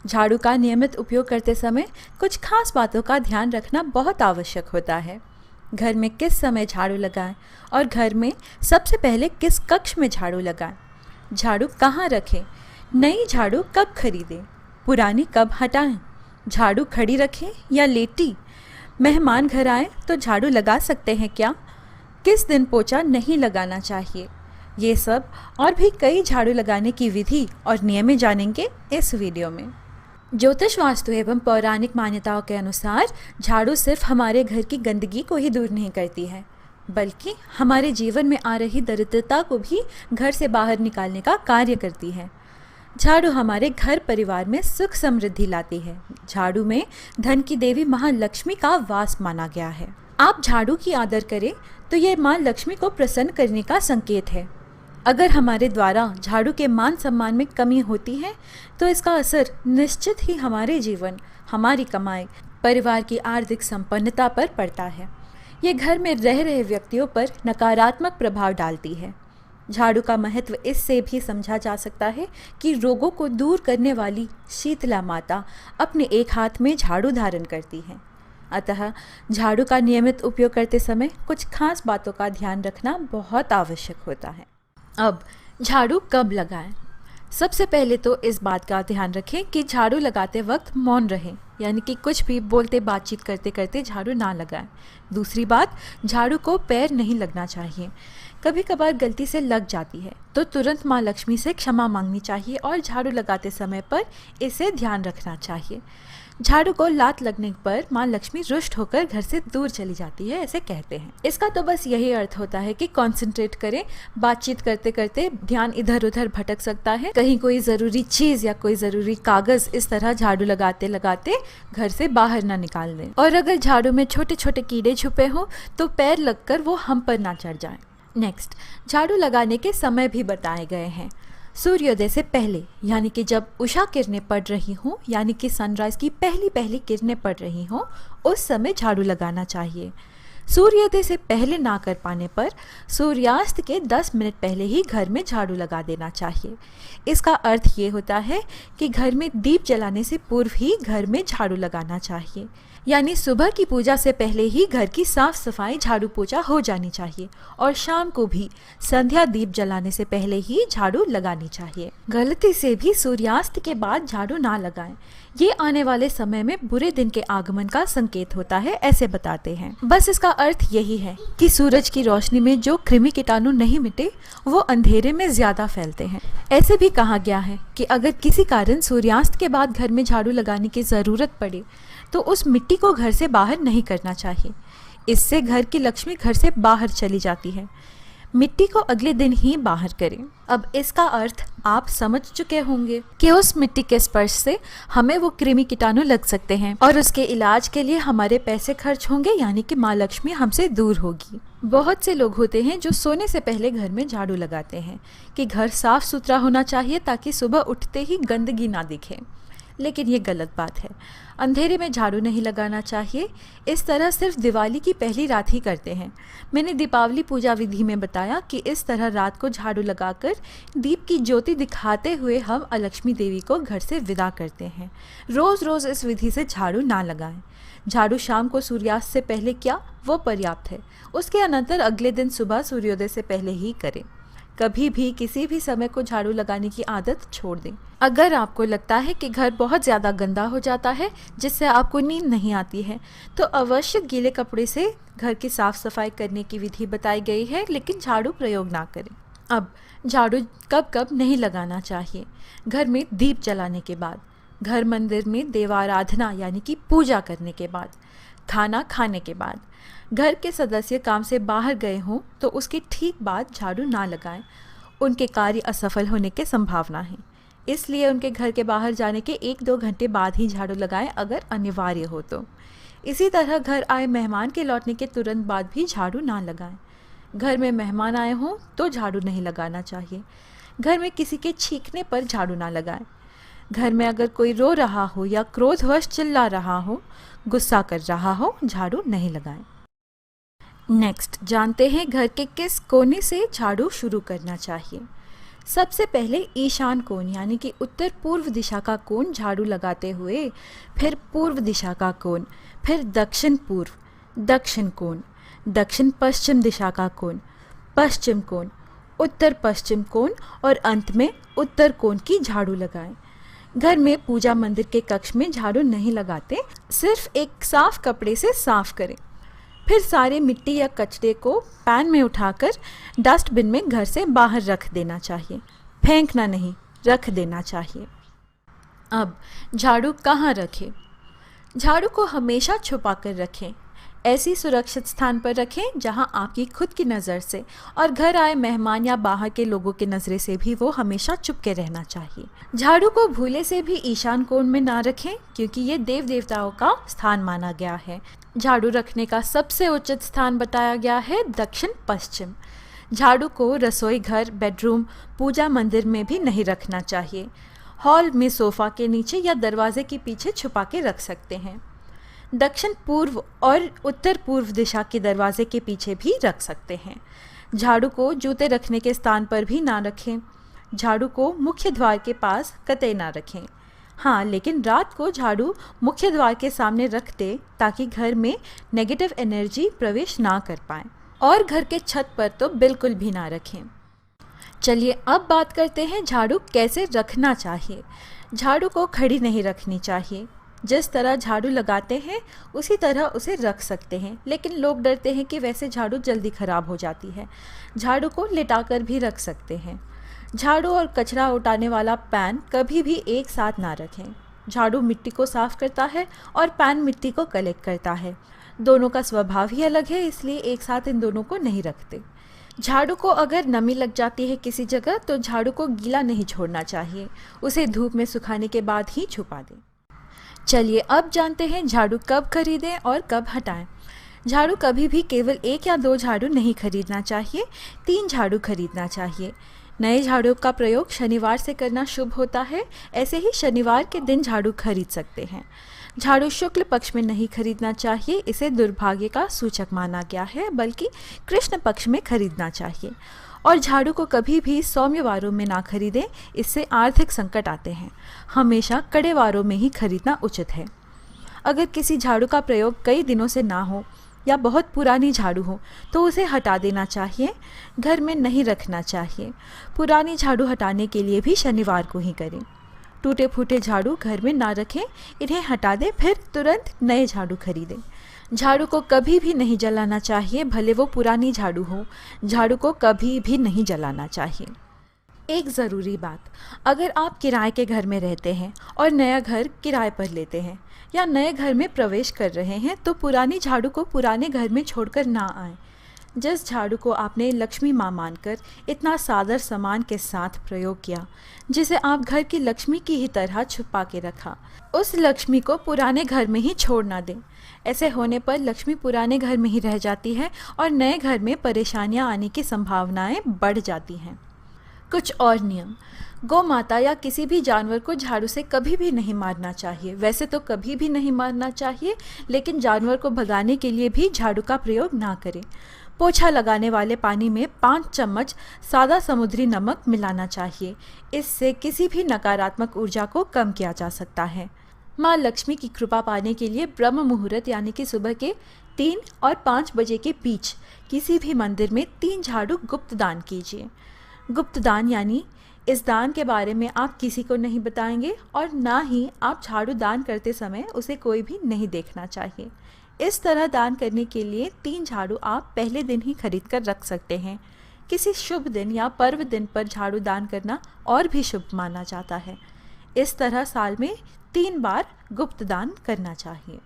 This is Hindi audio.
झाड़ू का नियमित उपयोग करते समय कुछ खास बातों का ध्यान रखना बहुत आवश्यक होता है। घर में किस समय झाड़ू लगाएं और घर में सबसे पहले किस कक्ष में झाड़ू लगाएं। झाड़ू कहाँ रखें, नई झाड़ू कब खरीदें, पुरानी कब हटाएं, झाड़ू खड़ी रखें या लेटी, मेहमान घर आए तो झाड़ू लगा सकते हैं क्या, किस दिन पोछा नहीं लगाना चाहिए। ये सब और भी कई झाड़ू लगाने की विधि और नियमें जानेंगे इस वीडियो में। ज्योतिष, वास्तु एवं पौराणिक मान्यताओं के अनुसार झाड़ू सिर्फ हमारे घर की गंदगी को ही दूर नहीं करती है, बल्कि हमारे जीवन में आ रही दरिद्रता को भी घर से बाहर निकालने का कार्य करती है। झाड़ू हमारे घर परिवार में सुख समृद्धि लाती है। झाड़ू में धन की देवी महालक्ष्मी का वास माना गया है। आप झाड़ू की आदर करें तो ये माँ लक्ष्मी को प्रसन्न करने का संकेत है। अगर हमारे द्वारा झाड़ू के मान सम्मान में कमी होती है तो इसका असर निश्चित ही हमारे जीवन, हमारी कमाई, परिवार की आर्थिक संपन्नता पर पड़ता है। ये घर में रह रहे व्यक्तियों पर नकारात्मक प्रभाव डालती है। झाड़ू का महत्व इससे भी समझा जा सकता है कि रोगों को दूर करने वाली शीतला माता अपने एक हाथ में झाड़ू धारण करती है। अतः झाड़ू का नियमित उपयोग करते समय कुछ खास बातों का ध्यान रखना बहुत आवश्यक होता है। अब झाड़ू कब लगाएं? सबसे पहले तो इस बात का ध्यान रखें कि झाड़ू लगाते वक्त मौन रहें, यानी कि कुछ भी बोलते बातचीत करते करते झाड़ू ना लगाएं। दूसरी बात, झाड़ू को पैर नहीं लगना चाहिए। कभी कभार गलती से लग जाती है तो तुरंत माँ लक्ष्मी से क्षमा मांगनी चाहिए और झाड़ू लगाते समय पर इसे ध्यान रखना चाहिए। झाड़ू को लात लगने पर माँ लक्ष्मी रुष्ट होकर घर से दूर चली जाती है, ऐसे कहते हैं। इसका तो बस यही अर्थ होता है कि कंसंट्रेट करें। बातचीत करते करते ध्यान इधर उधर भटक सकता है, कहीं कोई ज़रूरी चीज़ या कोई ज़रूरी कागज़ इस तरह झाड़ू लगाते लगाते घर से बाहर ना निकाल दें। और अगर झाड़ू में छोटे छोटे कीड़े छुपे हों तो पैर लगकर वो हम पर ना चढ़ जाएं। नेक्स्ट, झाड़ू लगाने के समय भी बताए गए हैं। सूर्योदय से पहले, यानी कि जब उषा किरणें पड़ रही हों, यानी कि सनराइज की पहली पहली किरणें पड़ रही हों, उस समय झाड़ू लगाना चाहिए। सूर्योदय से पहले ना कर पाने पर सूर्यास्त के 10 मिनट पहले ही घर में झाड़ू लगा देना चाहिए। इसका अर्थ ये होता है कि घर में दीप जलाने से पूर्व ही घर में झाड़ू लगाना चाहिए, यानी सुबह की पूजा से पहले ही घर की साफ सफाई, झाड़ू पोछा हो जानी चाहिए और शाम को भी संध्या दीप जलाने से पहले ही झाड़ू लगानी चाहिए। गलती से भी सूर्यास्त के बाद झाड़ू ना लगाएं। ये आने वाले समय में बुरे दिन के आगमन का संकेत होता है, ऐसे बताते हैं। बस इसका अर्थ यही है कि सूरज की रोशनी में जो कृमि कीटाणु नहीं मिटे वो अंधेरे में ज्यादा फैलते हैं। ऐसे भी कहा गया है कि अगर किसी कारण सूर्यास्त के बाद घर में झाड़ू लगाने की जरूरत पड़े तो उस मिट्टी को घर से बाहर नहीं करना चाहिए। इससे घर की लक्ष्मी घर से बाहर चली जाती है। मिट्टी को अगले दिन ही बाहर करें। अब इसका अर्थ आप समझ चुके होंगे कि उस मिट्टी के स्पर्श से हमें वो कृमि कीटाणु लग सकते हैं और उसके इलाज के लिए हमारे पैसे खर्च होंगे, यानी कि माँ लक्ष्मी हमसे दूर होगी। बहुत से लोग होते हैं जो सोने से पहले घर में झाड़ू लगाते हैं कि घर साफ सुथरा होना चाहिए ताकि सुबह उठते ही गंदगी ना दिखे, लेकिन ये गलत बात है। अंधेरे में झाड़ू नहीं लगाना चाहिए। इस तरह सिर्फ दिवाली की पहली रात ही करते हैं। मैंने दीपावली पूजा विधि में बताया कि इस तरह रात को झाड़ू लगाकर दीप की ज्योति दिखाते हुए हम अलक्ष्मी देवी को घर से विदा करते हैं। रोज़ रोज़ इस विधि से झाड़ू ना लगाएं। झाड़ू शाम को सूर्यास्त से पहले किया वो पर्याप्त है। उसके अनंतर अगले दिन सुबह सूर्योदय से पहले ही करें। कभी भी किसी भी समय को झाड़ू लगाने की आदत छोड़ दें। अगर आपको लगता है कि घर बहुत ज़्यादा गंदा हो जाता है जिससे आपको नींद नहीं आती है तो अवश्य गीले कपड़े से घर की साफ़ सफाई करने की विधि बताई गई है, लेकिन झाड़ू प्रयोग ना करें। अब झाड़ू कब कब नहीं लगाना चाहिए? घर में दीप जलाने के बाद, घर मंदिर में देवाराधना यानी कि पूजा करने के बाद, खाना खाने के बाद। घर के सदस्य काम से बाहर गए हों तो उसके ठीक बाद झाड़ू ना लगाएं। उनके कार्य असफल होने की संभावना है, इसलिए उनके घर के बाहर जाने के 1-2 घंटे बाद ही झाड़ू लगाएं अगर अनिवार्य हो तो। इसी तरह घर आए मेहमान के लौटने के तुरंत बाद भी झाड़ू ना लगाएं। घर में मेहमान आए हों तो झाड़ू नहीं लगाना चाहिए। घर में किसी के छींकने पर झाड़ू ना लगाएं। घर में अगर कोई रो रहा हो या क्रोधवश चिल्ला रहा हो, गुस्सा कर रहा हो, झाड़ू नहीं लगाएं। नेक्स्ट, जानते हैं घर के किस कोने से झाड़ू शुरू करना चाहिए। सबसे पहले ईशान कोण यानी कि उत्तर पूर्व दिशा का कोण झाड़ू लगाते हुए, फिर पूर्व दिशा का कोण, फिर दक्षिण पूर्व, दक्षिण कोण, दक्षिण पश्चिम दिशा का कोण, पश्चिम कोण, उत्तर पश्चिम कोण और अंत में उत्तर कोण की झाड़ू लगाएं। घर में पूजा मंदिर के कक्ष में झाड़ू नहीं लगाते, सिर्फ एक साफ कपड़े से साफ करें। फिर सारे मिट्टी या कचरे को पैन में उठाकर डस्टबिन में घर से बाहर रख देना चाहिए। फेंकना नहीं, रख देना चाहिए। अब झाड़ू कहाँ रखें? झाड़ू को हमेशा छुपा कर रखें। ऐसी सुरक्षित स्थान पर रखें जहां आपकी खुद की नज़र से और घर आए मेहमान या बाहर के लोगों की नज़रे से भी वो हमेशा चुप के रहना चाहिए। झाड़ू को भूले से भी ईशान कोण में ना रखें, क्योंकि ये देव देवताओं का स्थान माना गया है। झाड़ू रखने का सबसे उचित स्थान बताया गया है दक्षिण पश्चिम। झाड़ू को रसोई घर, बेडरूम, पूजा मंदिर में भी नहीं रखना चाहिए। हॉल में सोफ़ा के नीचे या दरवाजे के पीछे छुपा के रख सकते हैं। दक्षिण पूर्व और उत्तर पूर्व दिशा के दरवाजे के पीछे भी रख सकते हैं। झाड़ू को जूते रखने के स्थान पर भी ना रखें। झाड़ू को मुख्य द्वार के पास कतई ना रखें। हाँ, लेकिन रात को झाड़ू मुख्य द्वार के सामने रख दे ताकि घर में नेगेटिव एनर्जी प्रवेश ना कर पाए। और घर के छत पर तो बिल्कुल भी ना रखें। चलिए अब बात करते हैं झाड़ू कैसे रखना चाहिए। झाड़ू को खड़ी नहीं रखनी चाहिए। जिस तरह झाड़ू लगाते हैं उसी तरह उसे रख सकते हैं, लेकिन लोग डरते हैं कि वैसे झाड़ू जल्दी ख़राब हो जाती है। झाड़ू को लिटाकर भी रख सकते हैं। झाड़ू और कचरा उठाने वाला पैन कभी भी एक साथ ना रखें। झाड़ू मिट्टी को साफ करता है और पैन मिट्टी को कलेक्ट करता है। दोनों का स्वभाव ही अलग है, इसलिए एक साथ इन दोनों को नहीं रखते। झाड़ू को अगर नमी लग जाती है किसी जगह तो झाड़ू को गीला नहीं छोड़ना चाहिए। उसे धूप में सुखाने के बाद ही छुपा दें। चलिए अब जानते हैं झाड़ू कब खरीदें और कब हटाएं। झाड़ू कभी भी केवल 1 या 2 झाड़ू नहीं खरीदना चाहिए, 3 झाड़ू खरीदना चाहिए। नए झाड़ू का प्रयोग शनिवार से करना शुभ होता है। ऐसे ही शनिवार के दिन झाड़ू खरीद सकते हैं। झाड़ू शुक्ल पक्ष में नहीं खरीदना चाहिए, इसे दुर्भाग्य का सूचक माना गया है, बल्कि कृष्ण पक्ष में खरीदना चाहिए। और झाड़ू को कभी भी सौम्य वारों में ना खरीदें, इससे आर्थिक संकट आते हैं। हमेशा कड़े वारों में ही खरीदना उचित है। अगर किसी झाड़ू का प्रयोग कई दिनों से ना हो या बहुत पुरानी झाड़ू हो तो उसे हटा देना चाहिए, घर में नहीं रखना चाहिए। पुरानी झाड़ू हटाने के लिए भी शनिवार को ही करें। टूटे फूटे झाड़ू घर में ना रखें, इन्हें हटा दें, फिर तुरंत नए झाड़ू खरीदें। झाड़ू को कभी भी नहीं जलाना चाहिए, भले वो पुरानी झाड़ू हो। झाड़ू को कभी भी नहीं जलाना चाहिए। एक ज़रूरी बात, अगर आप किराए के घर में रहते हैं और नया घर किराए पर लेते हैं या नए घर में प्रवेश कर रहे हैं तो पुरानी झाड़ू को पुराने घर में छोड़कर ना आएं। जिस झाड़ू को आपने लक्ष्मी माँ मानकर इतना सादर सम्मान के साथ प्रयोग किया, जिसे आप घर की लक्ष्मी की ही तरह छुपा के रखा, उस लक्ष्मी को पुराने घर में ही छोड़ ना दें। ऐसे होने पर लक्ष्मी पुराने घर में ही रह जाती है और नए घर में परेशानियां आने की संभावनाएं बढ़ जाती हैं। कुछ और नियम। गौ माता या किसी भी जानवर को झाड़ू से कभी भी नहीं मारना चाहिए। वैसे तो कभी भी नहीं मारना चाहिए, लेकिन जानवर को भगाने के लिए भी झाड़ू का प्रयोग ना करें। पोछा लगाने वाले पानी में 5 चम्मच सादा समुद्री नमक मिलाना चाहिए। इससे किसी भी नकारात्मक ऊर्जा को कम किया जा सकता है। माँ लक्ष्मी की कृपा पाने के लिए ब्रह्म मुहूर्त यानी कि सुबह के 3 और 5 बजे के बीच किसी भी मंदिर में 3 झाड़ू गुप्त दान कीजिए। गुप्त दान यानी इस दान के बारे में आप किसी को नहीं बताएंगे और ना ही आप झाड़ू दान करते समय उसे कोई भी नहीं देखना चाहिए। इस तरह दान करने के लिए 3 झाड़ू आप पहले दिन ही खरीद कर रख सकते हैं। किसी शुभ दिन या पर्व दिन पर झाड़ू दान करना और भी शुभ माना जाता है। इस तरह साल में 3 बार गुप्त दान करना चाहिए।